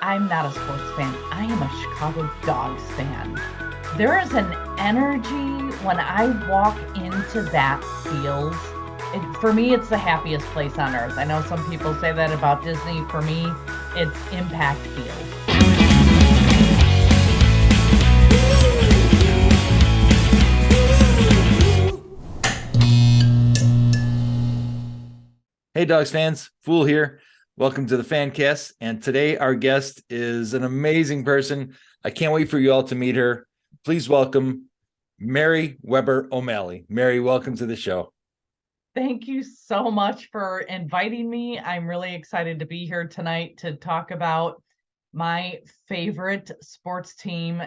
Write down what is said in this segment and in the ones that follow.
I'm not a sports fan. I am a Chicago Dogs fan. There is an energy when I walk into that field. For me, it's the happiest place on earth. I know some people say that about Disney. For me, it's Impact Field. Hey, Dogs fans, Fool here. Welcome to the Fancast. And today our guest is an amazing person. I can't wait for you all to meet her. Please welcome Mary Weber O'Malley. Mary, welcome to the show. Thank you so much for inviting me. I'm really excited to be here tonight to talk about my favorite sports team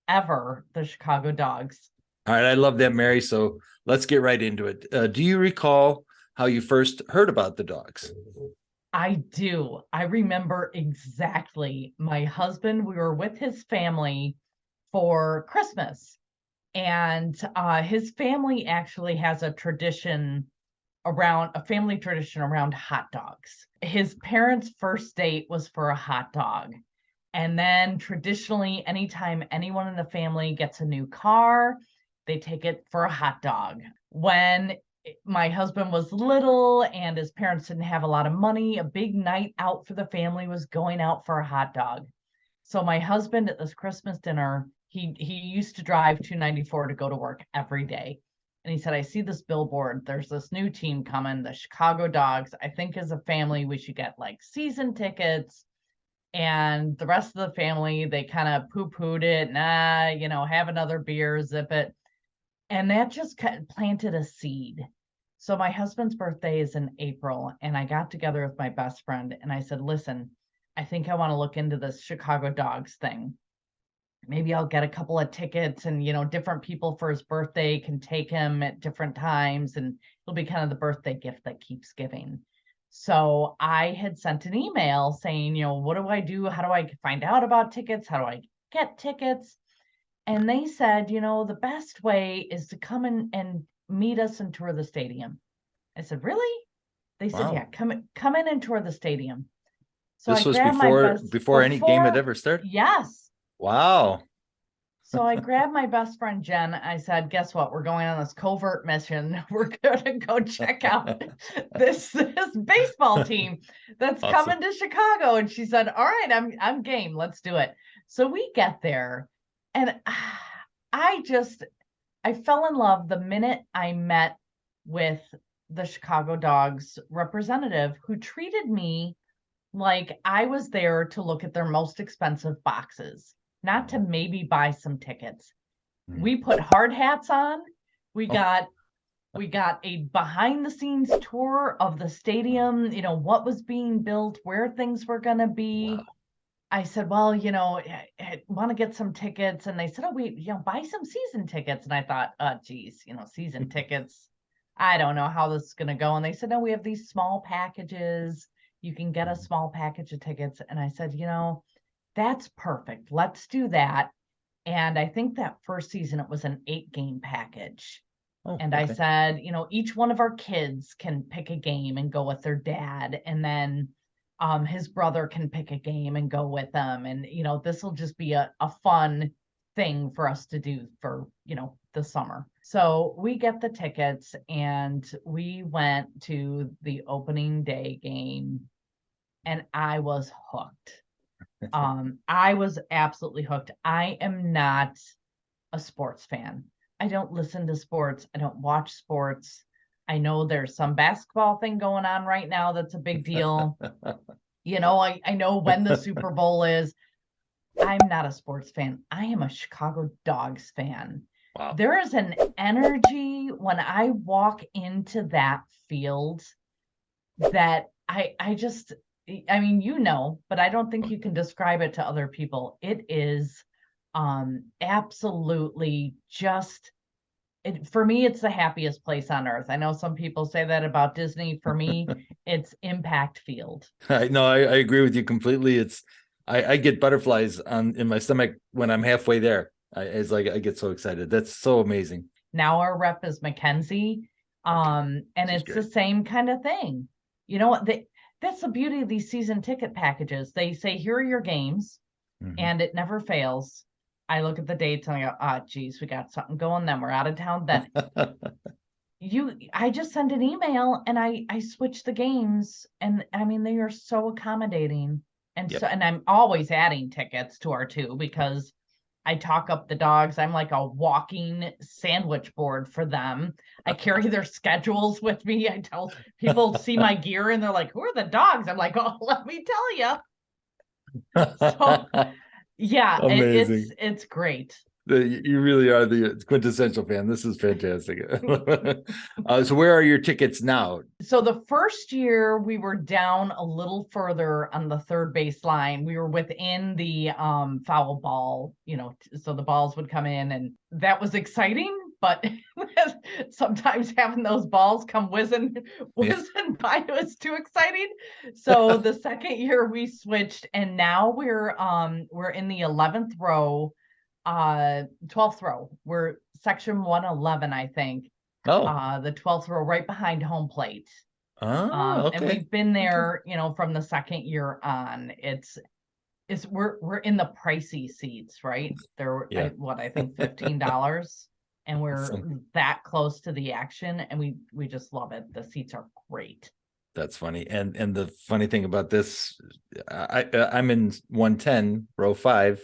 ever, the Chicago Dogs. All right, I love that, Mary. So let's get right into it. Do you recall how you first heard about the Dogs? I do. I remember exactly. My husband, we were with his family for Christmas, and his family actually has a family tradition around hot dogs. His parents' first date was for a hot dog. And then traditionally, anytime anyone in the family gets a new car, they take it for a hot dog. When my husband was little and his parents didn't have a lot of money, a big night out for the family was going out for a hot dog. So my husband at this Christmas dinner, he used to drive 294 to go to work every day. And he said, I see this billboard. There's this new team coming, the Chicago Dogs. I think as a family, we should get like season tickets. And the rest of the family, they kind of poo-pooed it. Nah, have another beer, zip it. And that just planted a seed. So my husband's birthday is in April, and I got together with my best friend and I said, listen, I think I want to look into this Chicago Dogs thing. Maybe I'll get a couple of tickets and, different people for his birthday can take him at different times, and it'll be kind of the birthday gift that keeps giving. So I had sent an email saying, what do I do? How do I find out about tickets? How do I get tickets? And they said, the best way is to come in and meet us and tour the stadium. I said, really? They said, Wow. yeah, come in and tour the stadium. So I This was grabbed my best before any game had ever started? yes. Wow. So I grabbed my best friend Jen. I said, guess what? We're going on this covert mission. We're gonna go check out this baseball team that's Awesome. coming to Chicago. And she said, all right, I'm game. Let's do it. So we get there, and I fell in love the minute I met with the Chicago Dogs representative, who treated me like I was there to look at their most expensive boxes, not to maybe buy some tickets. We put hard hats on. We Oh, got we got a behind the scenes tour of the stadium, what was being built, where things were going to wow. be. I said, well, I want to get some tickets. And they said, oh, wait, buy some season tickets. And I thought, oh, geez, season tickets. I don't know how this is going to go. And they said, no, we have these small packages. You can get a small package of tickets. And I said, that's perfect. Let's do that. And I think that first season, it was an 8-game package. Oh, And I okay. said, each one of our kids can pick a game and go with their dad. And then his brother can pick a game and go with them. And, this will just be a fun thing for us to do for, the summer. So we get the tickets and we went to the opening day game, and I was hooked. I was absolutely hooked. I am not a sports fan. I don't listen to sports. I don't watch sports. I know there's some basketball thing going on right now that's a big deal. I know when the Super Bowl is. I'm not a sports fan. I am a Chicago Dogs fan. Wow. There is an energy when I walk into that field that I just, I mean, but I don't think you can describe it to other people. It is absolutely just for me, it's the happiest place on earth. I know some people say that about Disney. For me, it's Impact Field. I agree with you completely. I get butterflies in my stomach when I'm halfway there. It's like I get so excited. That's so amazing. Now our rep is Mackenzie. Okay. And This is it's the great. same kind of thing. You know what? that's the beauty of these season ticket packages. They say, here are your games, Mhm. and it never fails. I look at the dates and I go, ah, geez, we got something going. Then we're out of town. Then I just send an email and I switch the games, and I mean they are so accommodating, and Yep. I'm always adding tickets to our two because I talk up the dogs. I'm like a walking sandwich board for them. I carry their schedules with me. I tell people see my gear and they're like, "Who are the dogs?" I'm like, "Oh, let me tell you." So yeah, Amazing. it's great. You really are the quintessential fan. This is fantastic. So where are your tickets now? So the first year we were down a little further on the third base line. We were within the foul ball, so the balls would come in, and that was exciting, but sometimes having those balls come whizzing Yeah. whizzing by was too exciting. So the second year we switched, and now we're in the 11th row, 12th row. We're section 111, I think, Oh. the 12th row right behind home plate. Oh, And okay. we've been Okay. there, from the second year on. It's we're in the pricey seats, right? They're Yeah. I think $15, and we're So that close to the action, and we just love it. The seats are great. that's funny. And the funny thing about this, I'm in 110, row 5,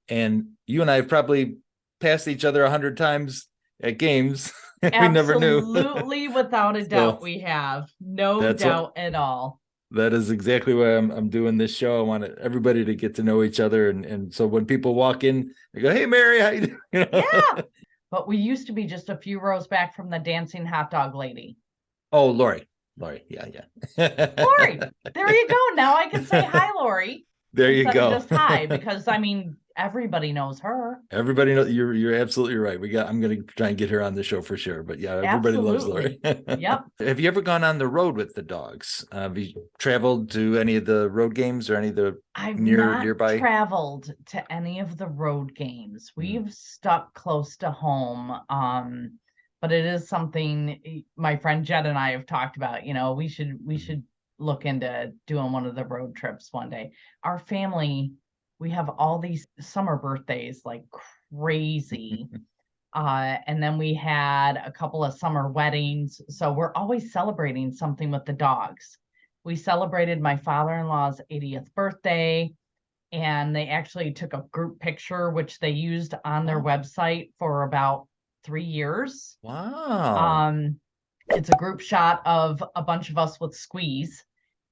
and you and I have probably passed each other 100 times at games. We never knew. Absolutely, without a doubt, So we have no that's what doubt at all. that is exactly why I'm doing this show. I want everybody to get to know each other, and so when people walk in, they go, "Hey, Mary, how you doing?" Yeah, but we used to be just a few rows back from the dancing hot dog lady. Oh, Lori, yeah, yeah. Lori, there you go. Now I can say hi, Lori, There you instead of go. just hi, because I mean, everybody knows her. Everybody knows you're absolutely right. I'm gonna try and get her on the show for sure. But yeah, everybody loves Lori. Absolutely. Yep. Have you ever gone on the road with the dogs? Have you traveled to any of the road games or any of the I've not nearby? traveled to any of the road games. Mm. We've stuck close to home. But it is something my friend Jed and I have talked about. We should look into doing one of the road trips one day. Our family, we have all these summer birthdays like crazy. And then we had a couple of summer weddings. So we're always celebrating something with the dogs. We celebrated my father-in-law's 80th birthday, and they actually took a group picture, which they used on their Oh, website for about 3 years. wow. Um, it's a group shot of a bunch of us with squeeze.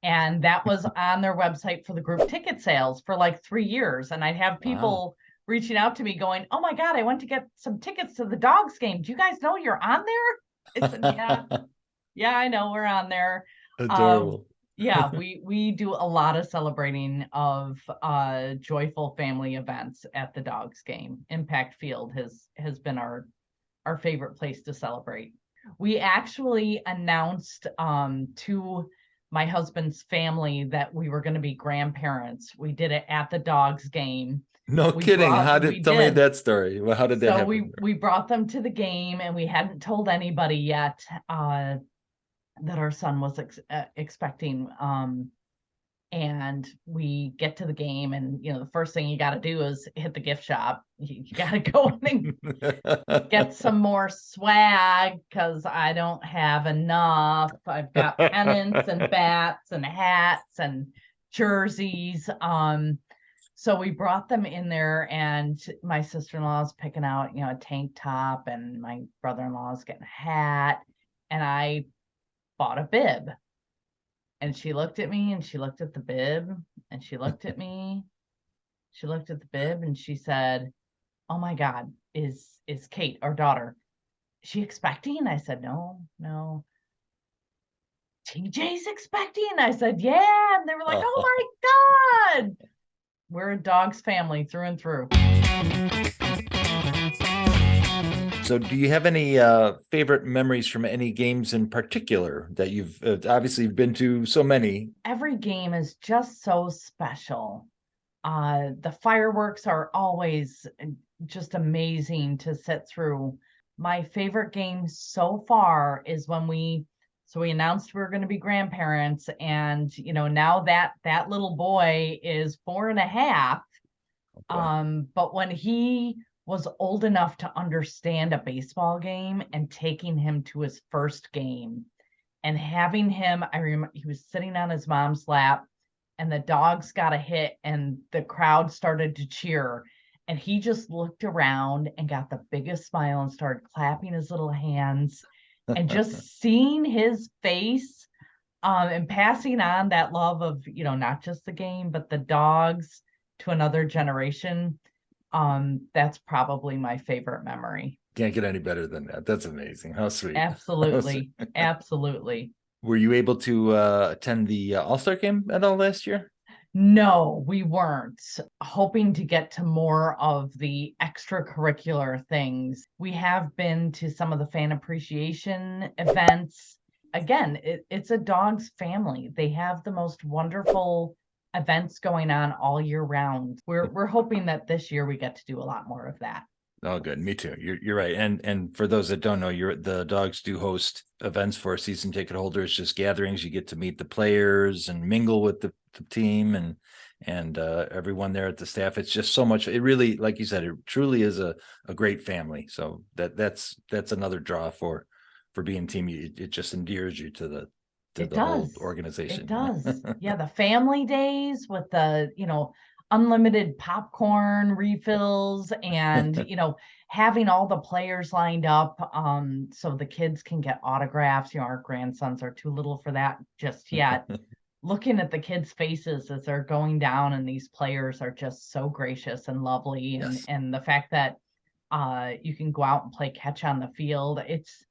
And that was on their website for the group ticket sales for like 3 years. And I'd have Wow. people reaching out to me going, "Oh my God, I went to get some tickets to the dogs game. Do you guys know you're on there?" I said, "Yeah, yeah, I know we're on there." Um, Adorable. yeah, we do a lot of celebrating of joyful family events at the dogs game. Impact Field has been our favorite place to celebrate. We actually announced to my husband's family that we were going to be grandparents. We did it at the dogs game. No We kidding. brought How we did tell me did. that story? Well, how did that So happen? we brought them to the game, and we hadn't told anybody yet that our son was expecting. And we get to the game, and the first thing you got to do is hit the gift shop. You got to go in and get some more swag because I don't have enough. I've got pennants and bats and hats and jerseys. So we brought them in there, and my sister-in-law is picking out, a tank top, and my brother-in-law is getting a hat, and I bought a bib. And she looked at me, and she looked at the bib, and she looked at me, she looked at the bib, and she said, "Oh my God, is Kate, our daughter, she expecting?" I said, "No, no." "TJ's expecting?" I said, "Yeah." And they were like, "Oh Oh. my God." We're a dog's family through and through. So, do you have any favorite memories from any games in particular that you've obviously been to so many? Every game is just so special. The fireworks are always just amazing to sit through. My favorite game so far is when we So we announced we were going to be grandparents, and now that little boy is 4.5. Boy. But when he was old enough to understand a baseball game and taking him to his first game and having him, I remember he was sitting on his mom's lap and the dogs got a hit and the crowd started to cheer. And he just looked around and got the biggest smile and started clapping his little hands, and just seeing his face, and passing on that love of, not just the game, but the dogs to another generation. That's probably my favorite memory. Can't get any better than that. That's amazing. How sweet. Absolutely. Absolutely. Were you able to attend the All-Star game at all last year? No, we weren't. Hoping to get to more of the extracurricular things. We have been to some of the fan appreciation events. Again, it's a dog's family. They have the most wonderful events going on all year round. We're hoping that this year we get to do a lot more of that. Oh, good. Me too. You're right. And for those that don't know, the dogs do host events for season ticket holders, just gatherings. You get to meet the players and mingle with the team and everyone there at the staff. It's just so much. It really, like you said, it truly is a great family. So that's another draw for being team. It just endears you to the whole organization. It does. Yeah, the family days with the, unlimited popcorn refills and, having all the players lined up, so the kids can get autographs. Our grandsons are too little for that just yet. Looking at the kids' faces as they're going down, and these players are just so gracious and lovely. And, Yes. and the fact that you can go out and play catch on the field, it's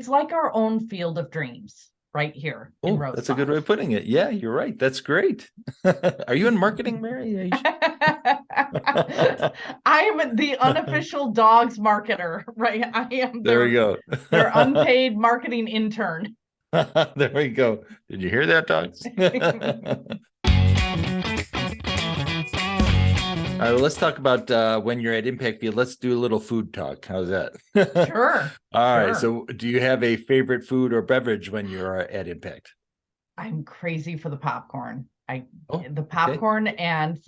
like our own field of dreams right here in Oh, Rose that's a good Farm. way of putting it. Yeah, you're right. That's great. Are you in marketing, Mary? I'm the unofficial dogs marketer, right? I am There we go. their unpaid marketing intern. There we go. Did you hear that, dogs? All right, well, let's talk about when you're at Impact Field. Let's do a little food talk. How's that? Sure. All right. Sure. So, do you have a favorite food or beverage when you're at Impact? I'm crazy for the popcorn. Oh, the popcorn, okay. And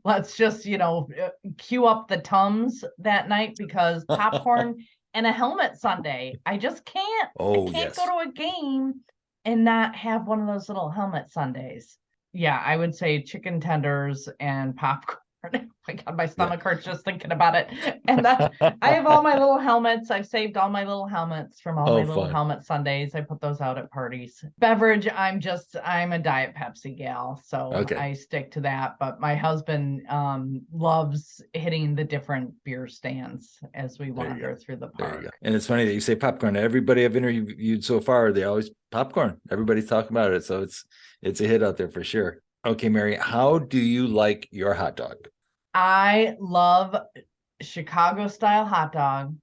let's just, cue up the Tums that night, because popcorn and a helmet sundae. I just can't. Oh, I can't yes. go to a game and not have one of those little helmet sundaes. Yeah, I would say chicken tenders and popcorn. Oh my God, my stomach hurts just thinking about it. And I have all my little helmets. I've saved all my little helmets from all my little helmet sundaes. I put those out at parties. Beverage, I'm a Diet Pepsi gal, so okay. I stick to that. But my husband loves hitting the different beer stands as we wander through the park. There you go. And it's funny that you say popcorn. Everybody I've interviewed so far, they always popcorn. Everybody's talking about it. So it's a hit out there for sure. Okay, Mary, how do you like your hot dog? I love Chicago style hot dog.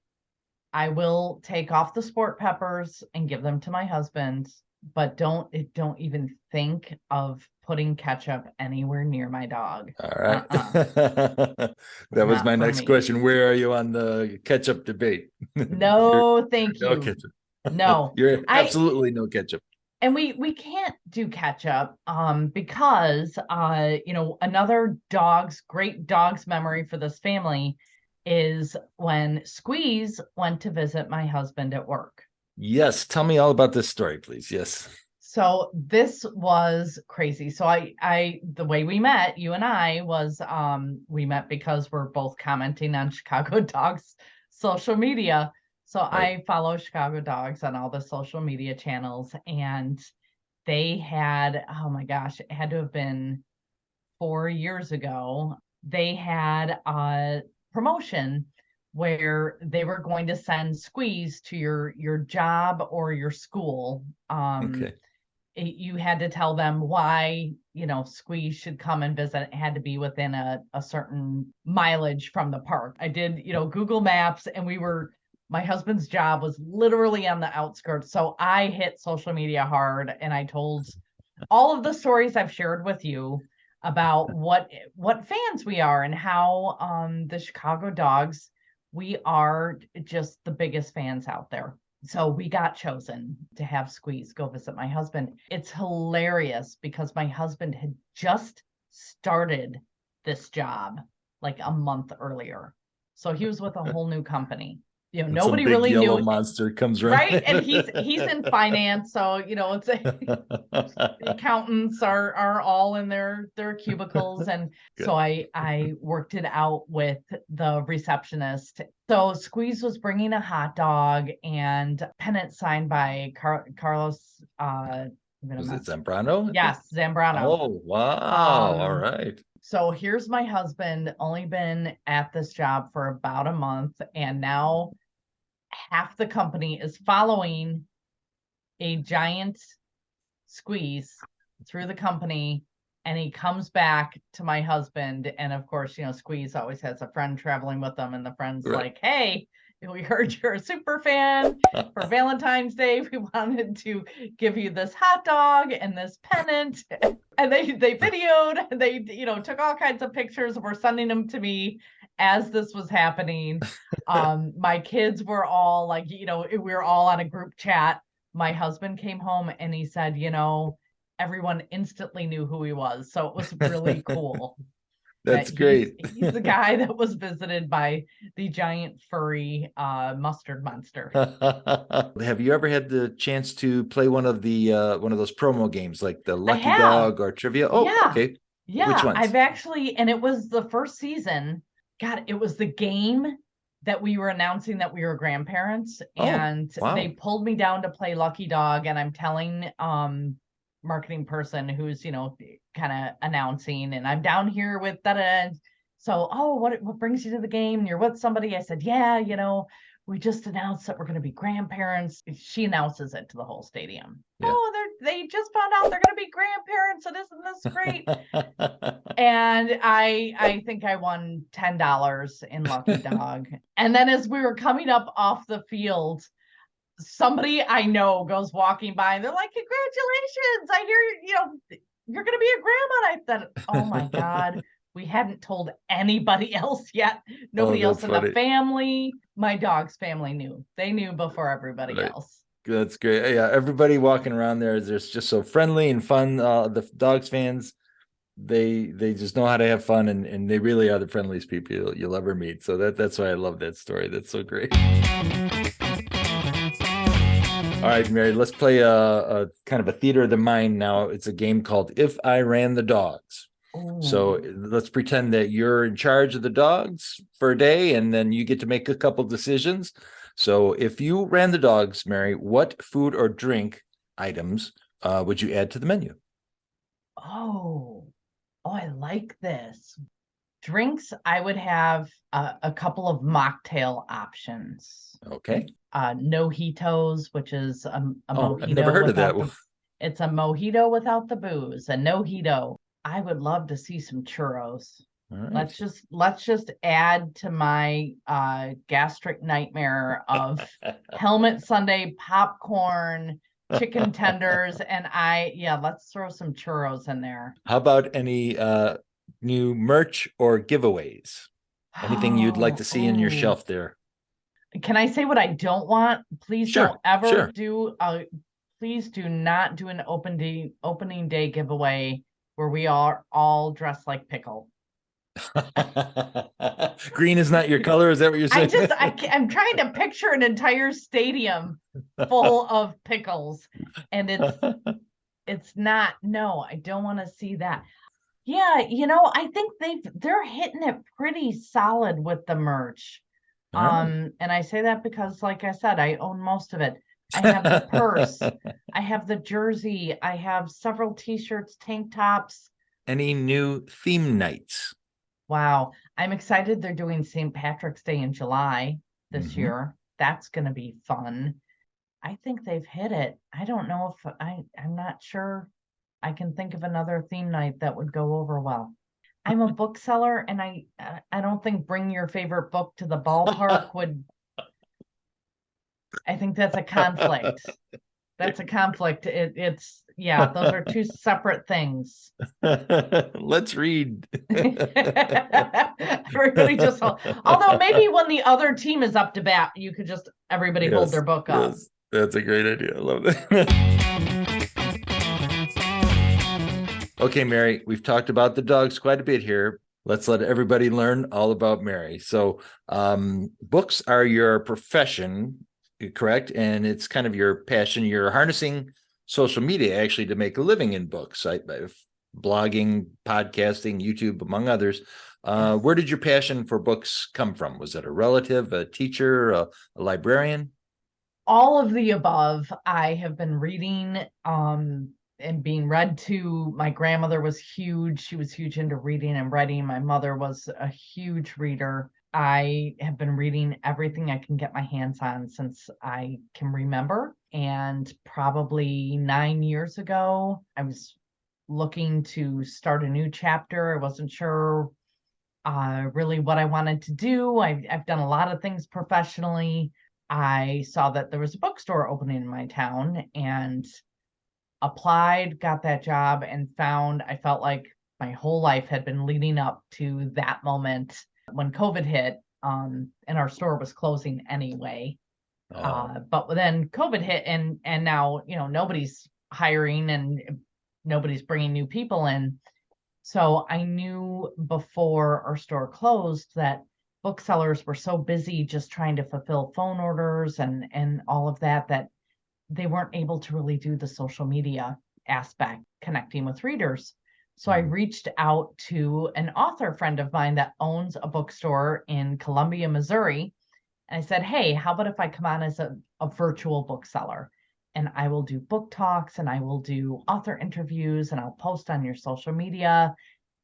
I will take off the sport peppers and give them to my husband, but don't even think of putting ketchup anywhere near my dog. All right. That was my next question. Where are you on the ketchup debate? No, thank you. No ketchup. No. You're absolutely no ketchup. And we can't do ketchup because another great dog's memory for this family is when Squeeze went to visit my husband at work. Yes, tell me all about this story, please. Yes. So this was crazy. So I the way we met, you and I, was we met because we're both commenting on Chicago Dogs social media. So right. I follow Chicago Dogs on all the social media channels, and they had, oh my gosh, it had to have been 4 years ago. They had a promotion where they were going to send Squeeze to your job or your school. Okay. You had to tell them why, Squeeze should come and visit. It had to be within a certain mileage from the park. I did, Google Maps, and my husband's job was literally on the outskirts. So I hit social media hard, and I told all of the stories I've shared with you about what fans we are, and how the Chicago Dogs, we are just the biggest fans out there. So we got chosen to have Squeeze go visit my husband. It's hilarious because my husband had just started this job like a month earlier. So he was with a whole new company. And some Nobody big really yellow knew, monster comes right? running. And he's in finance, so it's the accountants are all in their cubicles, and Good. so I worked it out with the receptionist. So Squeeze was bringing a hot dog and pennant signed by Carlos Was it Zambrano? yes, Zambrano. Oh, wow. All right. So here's my husband, only been at this job for about a month, and now half the company is following a giant Squeeze through the company, and he comes back to my husband, and of course Squeeze always has a friend traveling with them, and the friend's Right. like, hey, we heard you're a super fan. For Valentine's Day we wanted to give you this hot dog and this pennant. And they videoed, and they took all kinds of pictures, were sending them to me as this was happening. My kids were all like, we were all on a group chat. My husband came home and he said, everyone instantly knew who he was. So it was really cool that That's great. he's the guy that was visited by the giant furry mustard monster. Have you ever had the chance to play one of those promo games like the I Lucky have. Dog or Trivia? Oh, Yeah. okay. Which Yeah. ones? I've actually, and it was the first season. God, it was the game that we were announcing that we were grandparents, Oh, and they wow. pulled me down to play Lucky Dog, and I'm telling marketing person who's kind of announcing, and I'm down here with that. So, oh, what brings you to the game? And you're with somebody? I said, yeah, we just announced that we're going to be grandparents. She announces it to the whole stadium. Yeah. Oh, they just found out they're going to be grandparents, and isn't this great? And I think I won $10 in Lucky Dog. And then as we were coming up off the field, somebody I know goes walking by, and they're like, congratulations, I hear you're gonna be a grandma. And I said, oh my God, we hadn't told anybody else yet. Oh, Nobody else that's in the funny. family. My dog's family knew. They knew before everybody Right. else. That's great. Yeah, everybody walking around there is just so friendly and fun. The Dogs fans, they just know how to have fun, and they really are the friendliest people you'll ever meet. So that's why I love that story. That's so great. All right, Mary, let's play a kind of a theater of the mind now. It's a game called If I Ran the Dogs. So Ooh. let's pretend that you're in charge of the dogs for a day, and then you get to make a couple decisions. So if you ran the dogs, Mary, what food or drink items would you add to the menu? Oh, I like this. Drinks, I would have a couple of mocktail options. Okay. Nojitos, which is a Oh, I've never mojito heard of that. without it's a mojito without the booze, a nojito. I would love to see some churros. All right. Let's just add to my gastric nightmare of helmet Sunday popcorn, chicken tenders, and let's throw some churros in there. How about any new merch or giveaways? Anything you'd like to see in your Oh, shelf there? can I say what I don't want? Please don't Sure, ever sure. please do not do an opening day giveaway where we are all dressed like pickle. Green is not your color. Is that what you're saying? I'm trying to picture an entire stadium full of pickles, and it's not. No, I don't want to see that. Yeah, I think they're hitting it pretty solid with the merch. All right. And I say that because, like I said, I own most of it. I have the purse, I have the jersey, I have several t-shirts, tank tops. Any new theme nights? Wow. I'm excited they're doing St. Patrick's Day in July this year. That's going to be fun. I think they've hit it. I don't know if I'm not sure I can think of another theme night that would go over well. I'm a bookseller, and I don't think bring your favorite book to the ballpark would. I think that's a conflict. That's a conflict. It's those are two separate things. Let's read. Everybody just although maybe when the other team is up to bat, you could just everybody hold their book up. Yes. That's a great idea. I love that. Okay, Mary, we've talked about the dogs quite a bit here. Let's let everybody learn all about Mary. So, books are your profession, correct? And it's kind of your passion. You're harnessing social media actually to make a living in books, blogging, podcasting, YouTube, among others. Yes. Where did your passion for books come from? Was it a relative, a teacher, a librarian? All of the above. I have been reading and being read to. My grandmother was huge. She was huge into reading and writing. My mother was a huge reader. I have been reading everything I can get my hands on since I can remember. And probably 9 years ago, I was looking to start a new chapter. I wasn't sure really what I wanted to do. I've done a lot of things professionally. I saw that there was a bookstore opening in my town and applied, got that job, and found I felt like my whole life had been leading up to that moment when COVID hit, and our store was closing anyway. Oh, But then COVID hit, and now nobody's hiring and nobody's bringing new people in. So I knew before our store closed that booksellers were so busy just trying to fulfill phone orders and all of that that they weren't able to really do the social media aspect, connecting with readers. So I reached out to an author friend of mine that owns a bookstore in Columbia, Missouri. And I said, hey, how about if I come on as a virtual bookseller? And I will do book talks and I will do author interviews and I'll post on your social media.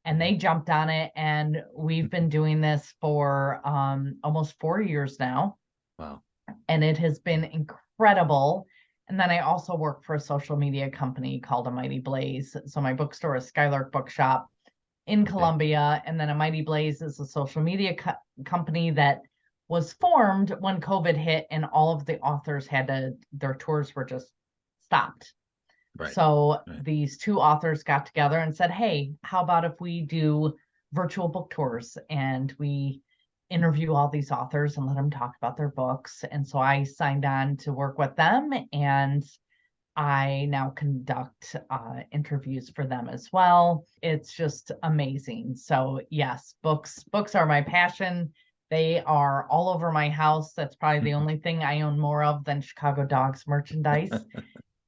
And they jumped on it. And we've been doing this for almost 4 years now. wow. And it has been incredible. And then I also work for a social media company called A Mighty Blaze. So my bookstore is Skylark Bookshop in Okay. Columbia. And then A Mighty Blaze is a social media company that was formed when COVID hit and all of the authors their tours were just stopped. Right. So Right. these two authors got together and said, hey, how about if we do virtual book tours and we interview all these authors and let them talk about their books? And so I signed on to work with them, and I now conduct interviews for them as well. It's just amazing. So yes, books are my passion. They are all over my house. That's probably the only thing I own more of than Chicago Dogs merchandise.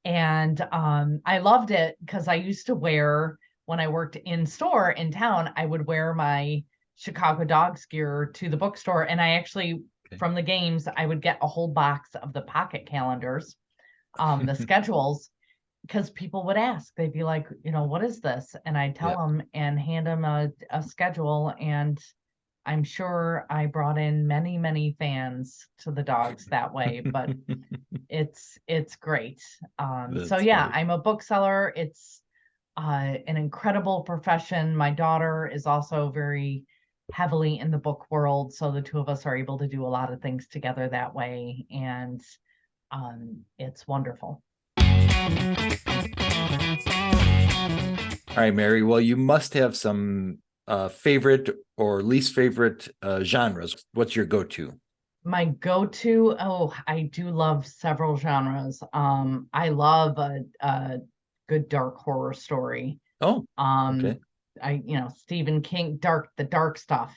And I loved it because I used to wear, when I worked in store in town, I would wear my Chicago Dogs gear to the bookstore. And I actually, Okay. from the games, I would get a whole box of the pocket calendars, the schedules, because people would ask. They'd be like, what is this? And I'd tell Yeah. them and hand them a schedule. And I'm sure I brought in many, many fans to the dogs that way, but it's great. So That's yeah, funny. I'm a bookseller. It's an incredible profession. My daughter is also very heavily in the book world, so the two of us are able to do a lot of things together that way, and it's wonderful. All right, Mary. Well, you must have some favorite or least favorite genres. What's your go-to? My go-to, oh, I do love several genres. I love a good dark horror story. Oh, Um, okay. Stephen King, the dark stuff.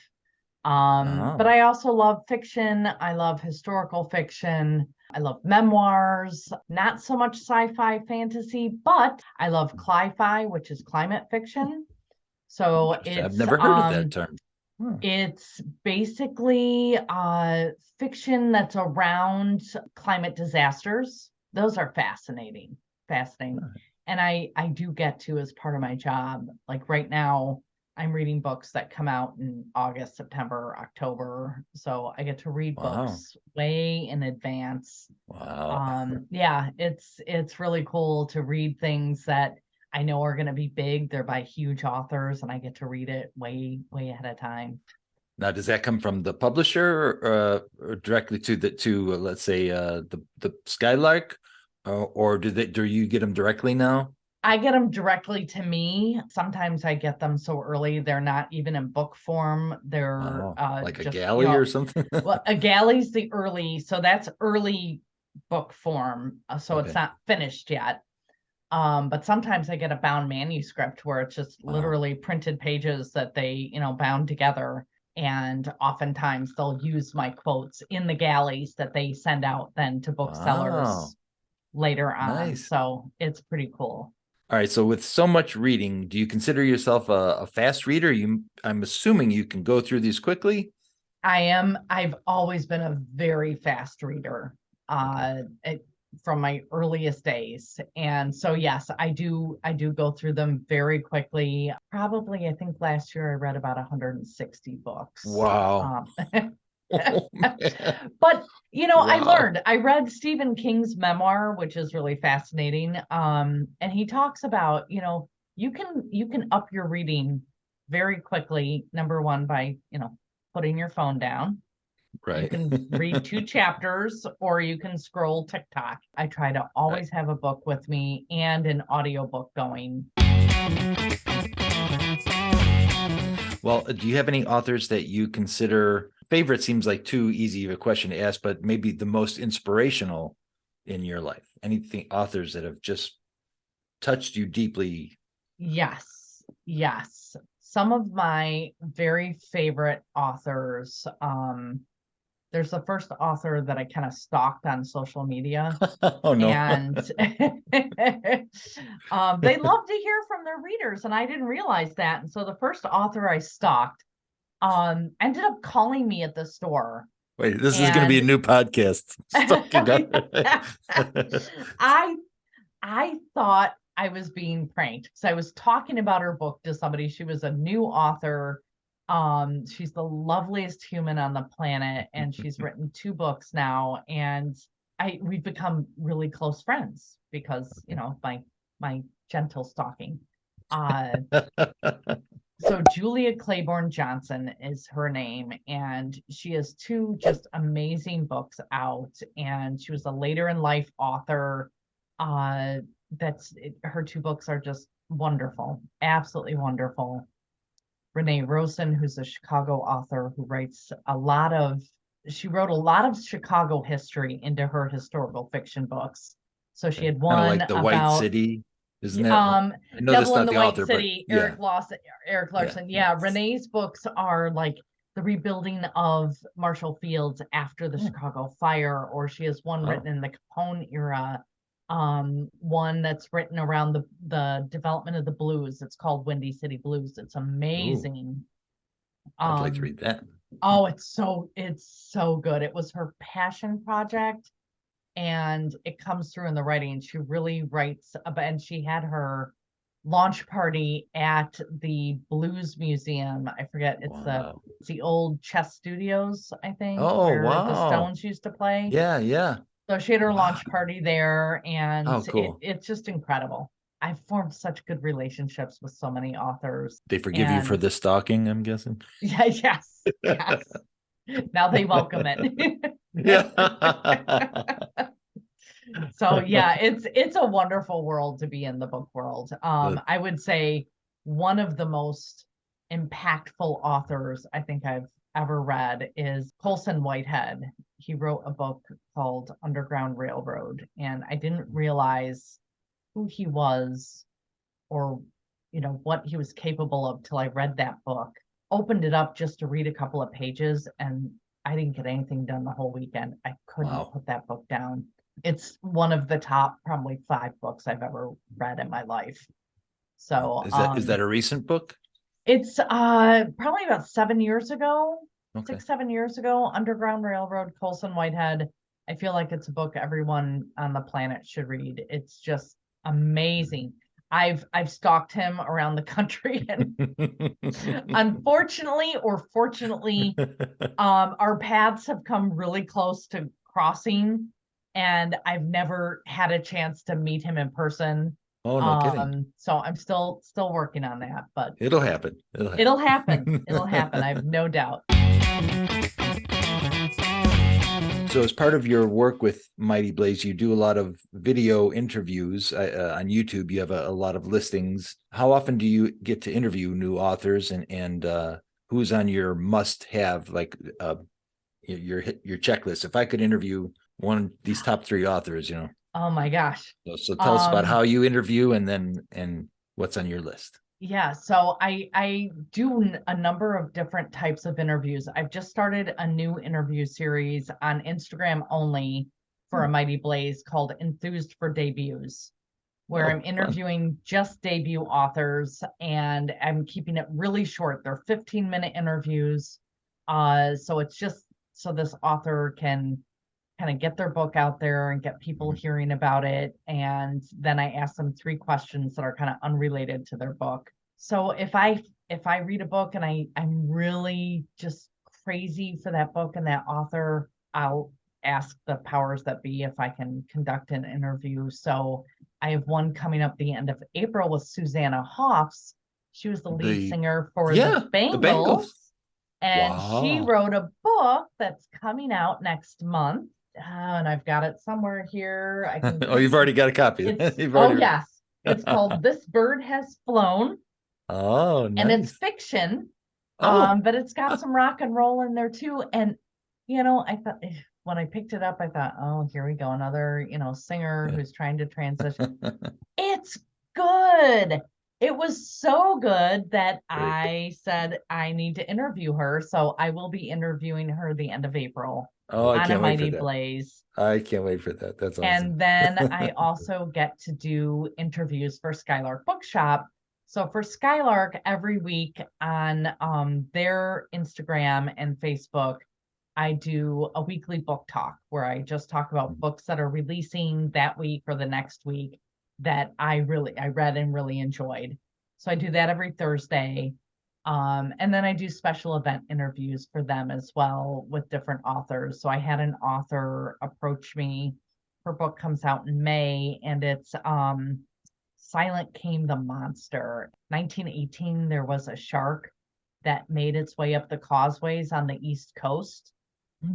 But Oh, I also love fiction. I love historical fiction. I love memoirs, not so much sci-fi fantasy, but I love cli-fi, which is climate fiction. So interesting. I've never heard of that term. Hmm. it's basically fiction that's around climate disasters. Those are fascinating, fascinating. And I do get to, as part of my job, like right now, I'm reading books that come out in August, September, October. So I get to read Wow. books way in advance. Wow. Yeah, it's really cool to read things that I know are going to be big. They're by huge authors, and I get to read it way ahead of time. Now, does that come from the publisher or directly to let's say the Skylark, or do you get them directly now? I get them directly to me. Sometimes I get them so early they're not even in book form. They're Wow, like a just, galley or something? well, a galley's the early, so that's early book form, so it's Okay. not finished yet. But sometimes I get a bound manuscript where it's just Wow. literally printed pages that they, bound together. And oftentimes they'll use my quotes in the galleys that they send out then to Wow. booksellers later on. Nice. So it's pretty cool. All right. So with so much reading, do you consider yourself a fast reader? I'm assuming you can go through these quickly. I've always been a very fast reader. Okay. From my earliest days. And so yes, I do go through them very quickly. Probably I think last year I read about 160 books. Wow. Um, Oh, man. but I Wow. learned. I read Stephen King's memoir, which is really fascinating. And he talks about, you can up your reading very quickly, number one, by, putting your phone down. You Right. can read 2 chapters or you can scroll TikTok. I try to Right. always have a book with me and an audiobook going. Well, do you have any authors that you consider favorite? Seems like too easy of a question to ask, but maybe the most inspirational in your life? Anything authors that have just touched you deeply? Yes, yes. Some of my very favorite authors. There's the first author that I kind of stalked on social media, Oh no. and they love to hear from their readers, and I didn't realize that. And so the first author I stalked ended up calling me at the store. Wait, this is going to be a And new podcast. Stalking. I I thought I was being pranked because I was talking about her book to somebody. She was a new author. She's the loveliest human on the planet, and she's written 2 books now. And we've become really close friends because, my gentle stalking. Uh, so Julia Claiborne Johnson is her name, and she has 2 just amazing books out. And she was a later in life author. Her 2 books are just wonderful, absolutely wonderful. Renee Rosen, who's a Chicago author who she wrote a lot of Chicago history into her historical fiction books. So she Okay. had Kind of one like the White about City, isn't that? I know that's Devil in not the the White author, but City, yeah, Eric yeah, Larson. yeah. Yeah, Renee's books are like the rebuilding of Marshall Fields after the Hmm. Chicago fire, or she has one Oh, written in the Capone era, one that's written around the development of the blues. It's called Windy City Blues. It's ooh, amazing. I'd like to Um, read that. oh, it's so good. It was her passion project, and it comes through in the writing. She really writes about, and she had her launch party at the Blues Museum. I forget, Wow. it's the old Chess Studios, I think, Oh, where the wow. Stones used to play. Yeah, yeah. So she had her Wow. launch party there, and Oh, cool. it's just incredible. I've formed such good relationships with so many authors. They forgive you for And the stalking, I'm guessing. yeah, yes, yes. Now they welcome it. Yeah. So yeah, it's a wonderful world to be in, the book world. That- I would say one of the most impactful authors I think I've ever read is Colson Whitehead. He wrote a book called Underground Railroad, and I didn't realize who he was, or what he was capable of, till I read that book. Opened it up just to read a couple of pages, and I didn't get anything done the whole weekend. I couldn't wow. put that book down. It's one of the top probably 5 books I've ever read in my life. Wow. So Is that a recent book? it's probably about 7 years ago, Okay. 6, 7 years ago. Underground Railroad, Colson Whitehead. I feel like it's a book everyone on the planet should read. It's just amazing. I've stalked him around the country, and unfortunately or fortunately, our paths have come really close to crossing, and I've never had a chance to meet him in person. Oh, no kidding. So I'm still working on that, but It'll happen. It'll it'll happen. happen. It'll happen. I have no doubt. So, as part of your work with Mighty Blaze, you do a lot of video interviews on YouTube. You have a lot of listings. How often do you get to interview new authors, and who's on your must-have, like your checklist? If I could interview one of these top 3 authors, Oh my gosh. So tell us about how you interview and what's on your list. Yeah, so I do a number of different types of interviews. I've just started a new interview series on Instagram only for A Mighty Blaze called Enthused for Debuts, where I'm Fun. interviewing just debut authors, and I'm keeping it really short. They're 15-minute interviews. So it's just so this author can kind of get their book out there and get people hearing about it. And then I ask them 3 questions that are kind of unrelated to their book. So if I read a book and I'm really just crazy for that book and that author, I'll ask the powers that be if I can conduct an interview. So I have one coming up the end of April with Susanna Hoffs. She was the lead singer for the Bangles. And she wrote a book that's coming out next month. And I've got it somewhere here. I can. Oh, you've already got a copy. Yes. It's called This Bird Has Flown. Oh, nice. And it's fiction. But it's got some rock and roll in there too. And I thought when I picked it up, I thought, oh, here we go, another, singer who's trying to transition. It's good. It was so good that I said I need to interview her. So I will be interviewing her the end of April on A Mighty Blaze. I can't wait for that. That's awesome. And then I also get to do interviews for Skylark Bookshop. So for Skylark, every week on their Instagram and Facebook, I do a weekly book talk where I just talk about books that are releasing that week or the next week that I read and really enjoyed. So I do that every Thursday. And then I do special event interviews for them as well with different authors. So I had an author approach me. Her book comes out in May, and it's Silent Came the Monster. 1918, there was a shark that made its way up the causeways on the East Coast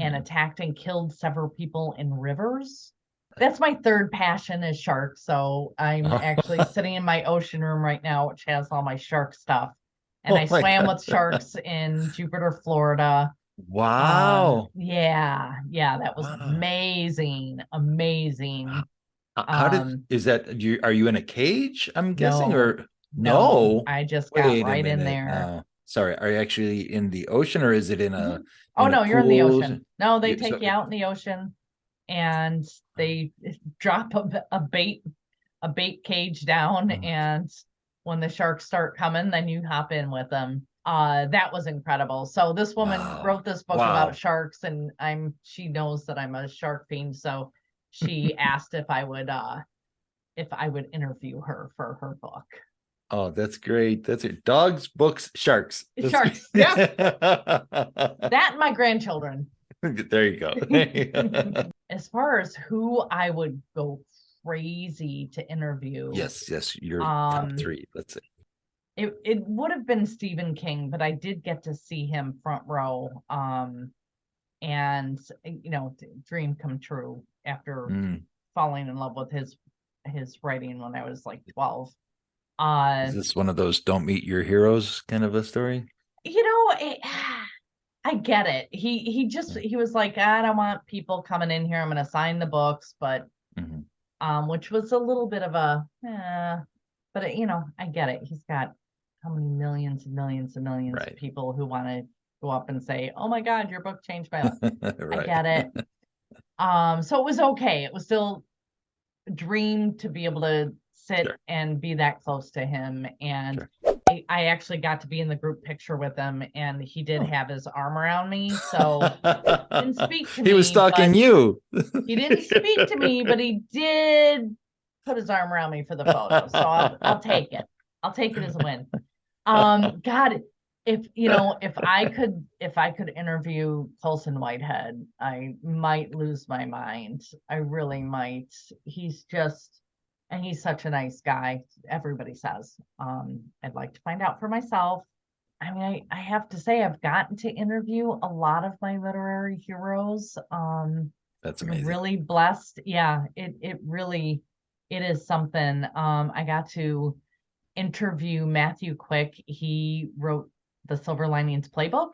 and attacked and killed several people in rivers. That's my third passion is sharks. So I'm actually sitting in my ocean room right now, which has all my shark stuff. And I swam with sharks in Jupiter, Florida. Wow. Yeah, that was amazing. Is that are you in a cage, I'm guessing, or no? I just got right in there. Sorry, are you actually in the ocean or is it in a you're in the ocean. No, they take you out in the ocean and they drop a bait cage down, and when the sharks start coming, then you hop in with them. That was incredible. So this woman wrote this book about sharks, and she knows that I'm a shark fiend, so she asked if I would interview her for her book. Oh, that's great. That's it. Dogs, books, sharks. Sharks. Yeah. That and my grandchildren. There you go. As far as who I would go crazy to interview. Yes, your top 3. Let's say. It would have been Stephen King, but I did get to see him front row. And dream come true after falling in love with his writing when I was like 12. Is this one of those don't meet your heroes kind of a story? I get it. He was like, I don't want people coming in here. I'm going to sign the books, but which was a little bit of a, but I get it. He's got how many millions and millions and millions of people who want to go up and say, oh my God, your book changed my life. I get it. So it was okay. It was still a dream to be able to sit and be that close to him. And I actually got to be in the group picture with him, and he did have his arm around me. So he didn't speak to me. He was stalking you. He didn't speak to me, but he did put his arm around me for the photo. So I'll take it. I'll take it as a win. God, if I could interview Colson Whitehead, I might lose my mind. I really might. He's such a nice guy. Everybody says. I'd like to find out for myself. I mean, I have to say I've gotten to interview a lot of my literary heroes. That's amazing. Really blessed. Yeah, it really is something. I got to interview Matthew Quick. He wrote the Silver Linings Playbook.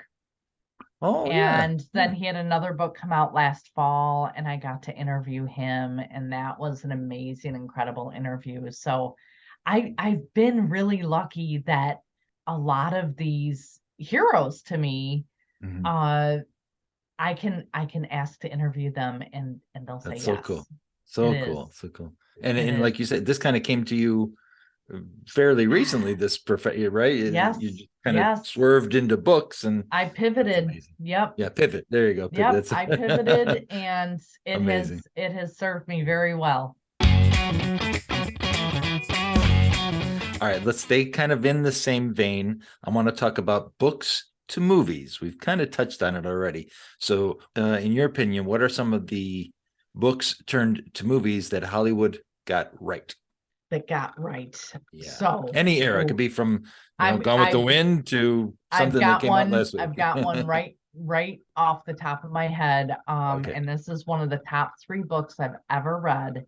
Oh yeah. And then he had another book come out last fall, and I got to interview him, and that was an amazing, incredible interview. So I've been really lucky that a lot of these heroes to me, Mhm. uh, I can ask to interview them, and they'll say That's so yes. cool. It So is. cool. So cool. And It and is. like you said, this kind of came to you fairly recently, this perfect, right? You Yes. just kind of Yes. swerved into books, and I that's pivoted. amazing. Yep. Yeah, pivot. There you go. Yep. Pivot. I That's pivoted, and it amazing. has it has served me very well. All right, let's stay kind of in the same vein. I want to talk about books to movies. We've kind of touched on it already. So, in your opinion, what are some of the books turned to movies that Hollywood got right? That got right. Yeah, So, any era. It could oh, be from I'm Gone with the Wind to I've something that got came out one. last week. I've got one right off the top of my head. Okay. And this is one of the top three books I've ever read,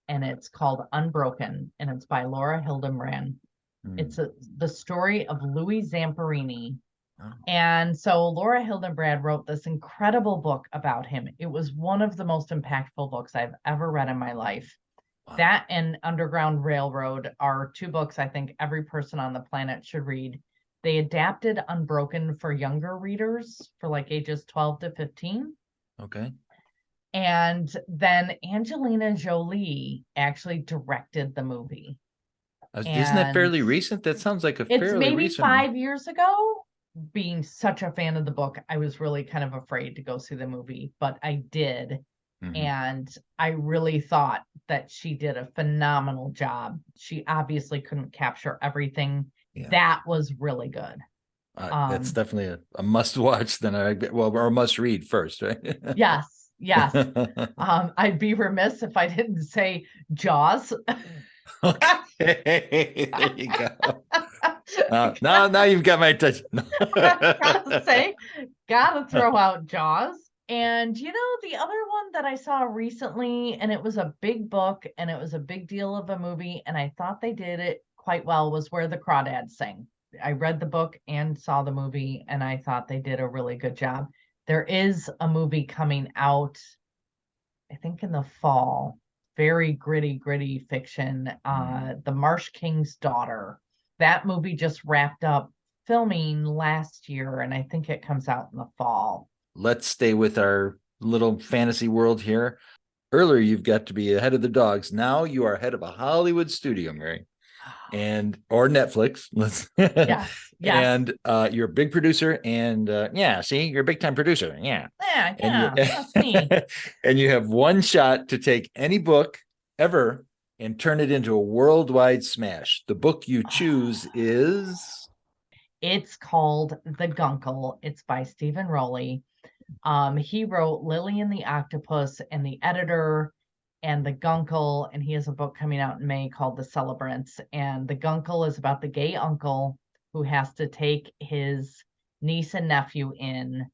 and it's called Unbroken, and it's by Laura Hildenbrand. Hmm. It's the story of Louis Zamperini. Oh, And so Laura Hildenbrand wrote this incredible book about him. It was one of the most impactful books I've ever read in my life. wow. That and Underground Railroad are two books I think every person on the planet should read. They adapted Unbroken for younger readers for like ages 12 to 15. Okay. And then Angelina Jolie actually directed the movie. Isn't that And fairly recent? That sounds like a it's fairly maybe recent one. 5 years ago. Being such a fan of the book, I was really kind of afraid to go see the movie, but I did. Mhm. And I really thought that she did a phenomenal job. She obviously couldn't capture everything. Yeah. That was really good. That's Um, definitely a must watch. Then or a must read first, right? yes, yes. I'd be remiss if I didn't say Jaws. Okay, there you go. Now you've got my attention. Gotta say, gotta throw out Jaws. And the other one that I saw recently, and it was a big book and it was a big deal of a movie, and I thought they did it quite well, was Where the Crawdads Sing. I read the book and saw the movie, and I thought they did a really good job. There is a movie coming out, I think in the fall, very gritty fiction, Hmm. The Marsh King's Daughter. That movie just wrapped up filming last year, and I think it comes out in the fall. Let's stay with our little fantasy world here. Earlier, you've got to be ahead of the dogs. Now you are head of a Hollywood studio, Mary, and or Netflix. Let's Yes, yes. and you're a big producer, and yeah, see, you're a big time producer, yeah, Yeah, and you yeah, that's me. and you have one shot to take any book ever and turn it into a worldwide smash. The book you choose is It's called The Guncle. It's by Stephen Rowley. He wrote Lily and the Octopus and The Editor and The Guncle, and he has a book coming out in May called The Celebrants. And The Guncle is about the gay uncle who has to take his niece and nephew in.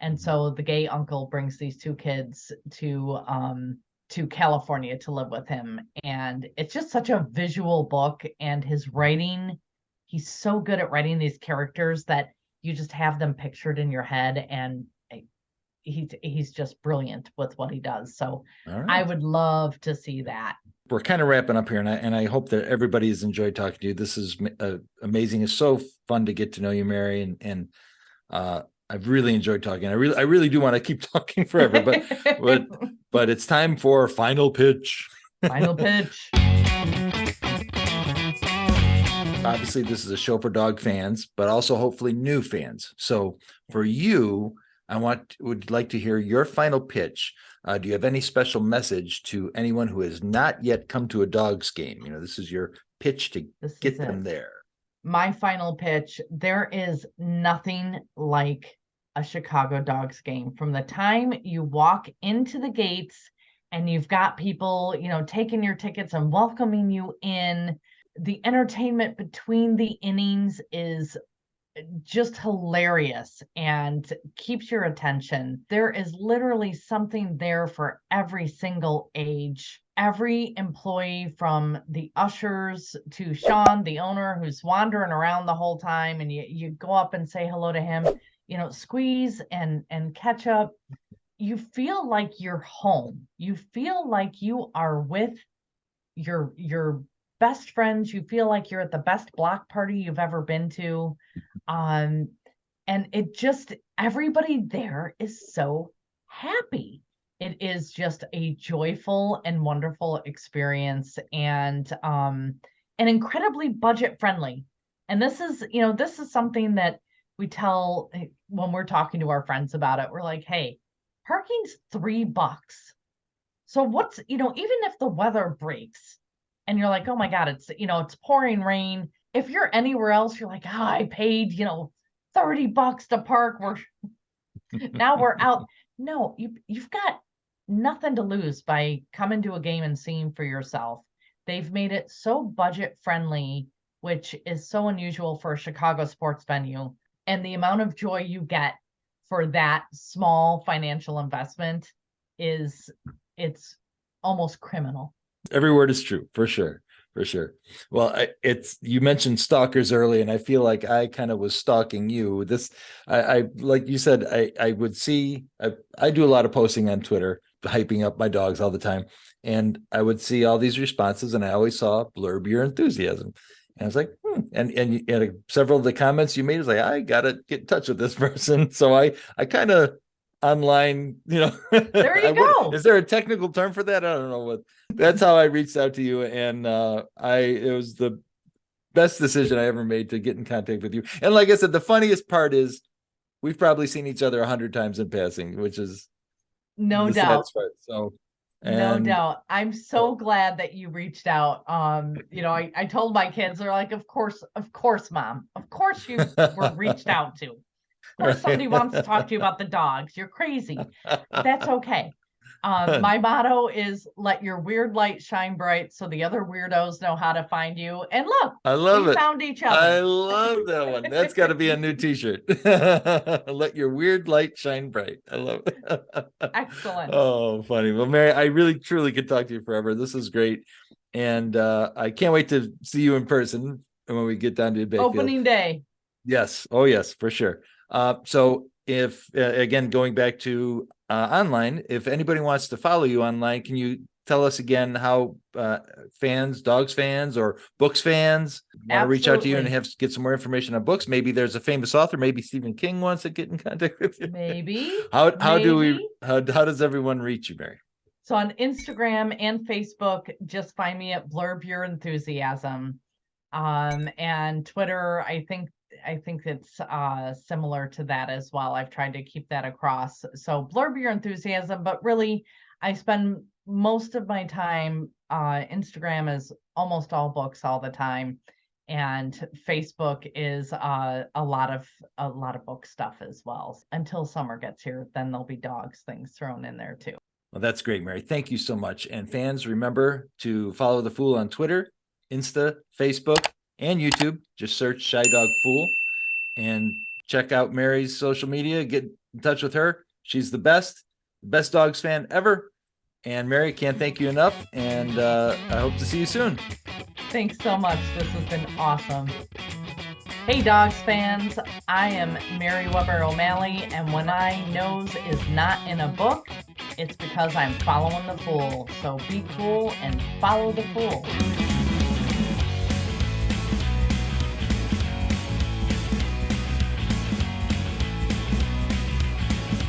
And so the gay uncle brings these two kids to California to live with him. And it's just such a visual book, and his writing, he's so good at writing these characters that you just have them pictured in your head, and he's just brilliant with what he does. So all I right. would love to see that. We're kind of wrapping up here, and I hope that everybody has enjoyed talking to you. This is amazing. It's so fun to get to know you, Mary, and I've really enjoyed talking. I really do want to keep talking forever, but but it's time for final pitch. Final pitch. Obviously, this is a show for dog fans, but also hopefully new fans. So for you, would like to hear your final pitch. Do you have any special message to anyone who has not yet come to a dogs game? This is your pitch to This is get it. them there. My final pitch: there is nothing like a Chicago Dogs game. From the time you walk into the gates and you've got people, taking your tickets and welcoming you in, the entertainment between the innings is just hilarious and keeps your attention. There is literally something there for every single age. Every employee, from the ushers to Sean, the owner, who's wandering around the whole time, and you go up and say hello to him. squeeze and ketchup, you feel like you're home. You feel like you are with your best friends. You feel like you're at the best block party you've ever been to. Um, and it just, everybody there is so happy. It is just a joyful and wonderful experience, and incredibly budget friendly. And this is something that we tell when we're talking to our friends about it. We're like, hey, parking's $3. So even if the weather breaks and you're like, oh my God, it's pouring rain. If you're anywhere else, you're like, oh, I paid, $30 to park. Now we're out. No, you've got nothing to lose by coming to a game and seeing for yourself. They've made it so budget friendly, which is so unusual for a Chicago sports venue. And the amount of joy you get for that small financial investment it's almost criminal. Every word is true, for sure. For sure. Well, you mentioned stalkers early, and I feel like I kind of was stalking you. I like you said, I would see, I do a lot of posting on Twitter, hyping up my dogs all the time. And I would see all these responses, and I always saw blurb your enthusiasm. And I was like, and several of the comments you made was like, I gotta get in touch with this person. So I kind of online, There you go. Is there a technical term for that? I don't know what. That's how I reached out to you, and it was the best decision I ever made to get in contact with you. And like I said, the funniest part is we've probably seen each other 100 times in passing, which is no doubt. So, no doubt. I'm so glad that you reached out. I told my kids, they're like, of course, Mom, of course you were reached out to. Of course, somebody wants to talk to you about the dogs. You're crazy. That's okay. My motto is let your weird light shine bright so the other weirdos know how to find you. And look, I love we it. found each other. I love that one. That's got to be a new t-shirt. Let your weird light shine bright. I love it. Excellent. Oh, funny. Well, Mary, I really truly could talk to you forever. This is great. And I can't wait to see you in person when we get down to Bayfield. Opening day. Yes. Oh, yes, for sure. So if again, going back to online, if anybody wants to follow you online, can you tell us again how dogs fans or books fans want to reach out to you and get some more information on books? Maybe there's a famous author, maybe Stephen King wants to get in contact with you. Maybe. How does everyone reach you, Mary? So on Instagram and Facebook, just find me at Blurb Your Enthusiasm. And Twitter, I think it's similar to that as well. I've tried to keep that across. So Blurb Your Enthusiasm, but really I spend most of my time, Instagram is almost all books all the time. And Facebook is a lot of book stuff as well. Until summer gets here, then there'll be dogs things thrown in there too. Well, that's great, Mary. Thank you so much. And fans, remember to follow the Fool on Twitter, Insta, Facebook, and YouTube. Just search Shy Dog Fool and check out Mary's social media. Get in touch with her. She's the best dogs fan ever. And Mary, can't thank you enough. And I hope to see you soon. Thanks so much. This has been awesome. Hey, dogs fans. I am Mary Weber O'Malley. And when my nose is not in a book, it's because I'm following the Fool. So be cool and follow the Fool.